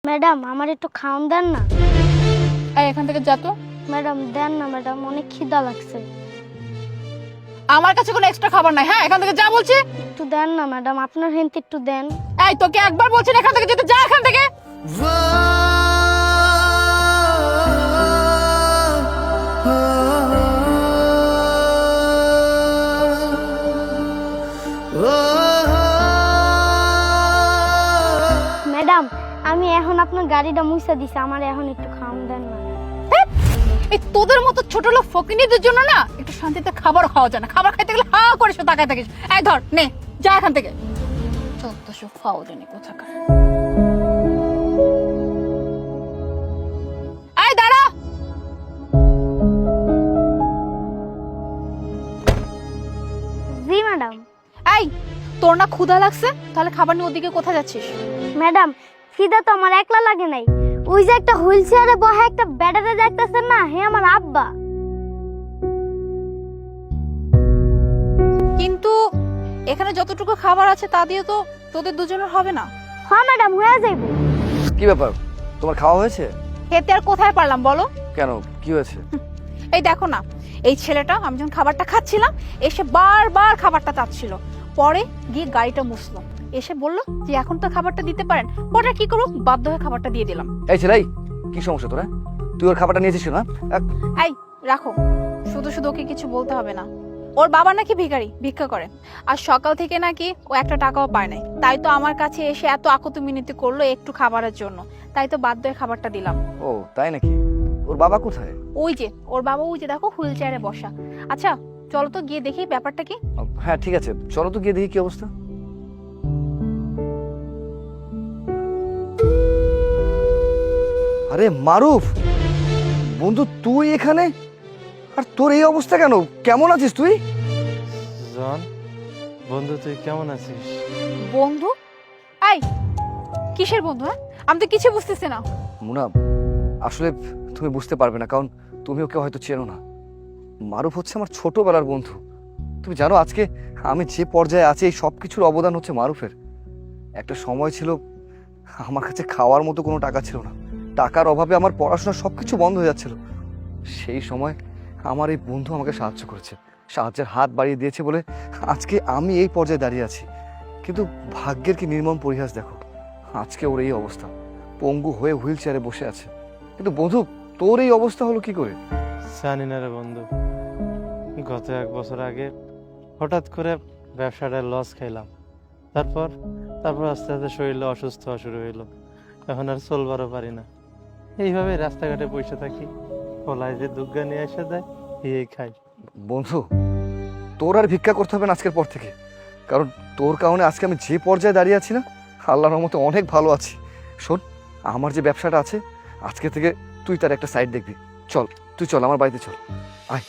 Madam আমার একটু খাওন দেন না। এই এখান থেকে যা তো। ম্যাডাম দেন না ম্যাডাম, অনেক খিদা লাগছে। আমার কাছে কোনো এক্সট্রা খাবার নাই। হ্যাঁ এখান থেকে যা বলছি। একটু দেন না ম্যাডাম, আপনার হেনতে একটু দেন। এই তোকে একবার বলছি না এখান থেকে যেতে, যা এখান থেকে। ম্যাডাম আমি এখন আপনার গাড়িটা মুইসা দিছি, আমার এখন একটু খাওন দেন না। এই তোদের মতো ছোট লোক ফকিনীদের জন্য না একটু শান্তিতে খাবার খাওয়া যায় না। খাবার খাইতে গেলে হা করে শুধু তাকায় থাকিস। এই ধর নে, যা এখান থেকে। চত্বশো ফাও জানি কোথাকার। এই দাঁড়া। জি ম্যাডাম। এই তোর না ক্ষুধা লাগছে, তাহলে খাবার নিয়ে ওদিকে কোথায় যাচ্ছিস? ম্যাডাম খিদা তো আমার একলা লাগে নাই, ওই যে একটা হুইল চেয়ারে বসে একটা ব্যাটারে দেখতেছেন না, হে আমার আব্বা। কিন্তু এখানে যতটুকু খাবার আছে তা দিয়ে তো তোদের দুজনের হবে না। হ্যাঁ ম্যাডাম হয়ে যাইব। কি ব্যাপার, তোমার খাওয়া হয়েছে? খেতে আর কোথায় পারলাম বলো? কেন, কি হয়েছে? এই দেখো না, এই ছেলেটা আমি যখন খাবারটা খাচ্ছিলাম এসে বারবার খাবারটা চাচ্ছিল। পরে গিয়ে গাড়িটা মুছলো, এসে বললো যে এখন তো খাবারটা দিতে পারেন। পরে কি করবো, বাধ্য হয়ে খাবারটা দিয়ে দিলাম। এই ছেলে, কি সমস্যা তোরা? তুই ওর খাবারটা নিয়েছিস না? এই রাখো, শুধু শুধু ওকে কিছু বলতে হবে না। ওর বাবা নাকি ভিখারি, ভিক্ষা করে, আর সকাল থেকে নাকি ও একটা টাকাও পায় নাই। তাই তো আমার কাছে এসে এত আকুতি মিনতি করলো একটু খাবারের জন্য, তাই তো বাধ্য হয়ে খাবারটা দিলাম। ও তাই নাকি? ওর বাবা কোথায়? ওই যে ওর বাবা, ওই যে দেখো হুইল চেয়ারে বসা। আচ্ছা চলো তো গিয়ে দেখি ব্যাপারটা কি। হ্যাঁ ঠিক আছে, চলো তো গিয়ে দেখি কি অবস্থা। আরে মারুফ বন্ধু, তুই এখানে? আর তোর এই অবস্থা কেন? কেমন আছিস তুই? জন, বন্ধু তুই কেমন আছিস? বন্ধু? এই কিসের বন্ধু? হ্যাঁ আমি তো কিছু বুঝতেছি না। মুনা, আসলে তুমি বুঝতে পারবে না, কারণ তুমি ওকে হয়তো চেনো না। মারুফ হচ্ছে আমার ছোটবেলার বন্ধু। তুমি জানো আজকে আমি যে পর্যায়ে আছি, এই সব কিছুর অবদান হচ্ছে মারুফের। একটা সময় ছিল আমার কাছে খাওয়ার মতো কোনো টাকা ছিল না, টাকার অভাবে আমার পড়াশোনা সবকিছু বন্ধ হয়ে যাচ্ছিল। সেই সময় আমার এই বন্ধু আমাকে সাহায্য করেছে, সাহায্যের হাত বাড়িয়ে দিয়েছে বলে আজকে আমি এই পর্যায়ে দাঁড়িয়ে আছি। কিন্তু ভাগ্যের কি নির্মম পরিহাস দেখো, আজকে ওর এই অবস্থা, পঙ্গু হয়ে হুইল চেয়ারে বসে আছে। কিন্তু বন্ধু, তোর এই অবস্থা হলো কি করে? জানি না রে বন্ধু, গত 1 বছর আগে হঠাৎ করে ব্যবসাটা লস খাইলাম। তারপর আস্তে আস্তে শরীরে অসুস্থ হওয়া শুরু হইলো। এখন আর চলবারও পারি না, এইভাবে রাস্তাঘাটে বসে থাকি। কলায় যে দুগ্গা নিয়ে এসে দেয় এই খাই। বন্ধু, তোর আর ভিক্ষা করতে হবে না আজকের পর থেকে, কারণ তোর কারণে আজকে আমি যে পর্যায়ে দাঁড়িয়ে আছি না, আল্লাহর রহমতে অনেক ভালো আছি। শোন, আমার যে ব্যবসাটা আছে আজকে থেকে তুই তার একটা সাইড দেখবি। চল, তুই চল আমার বাড়িতে চল, আয়।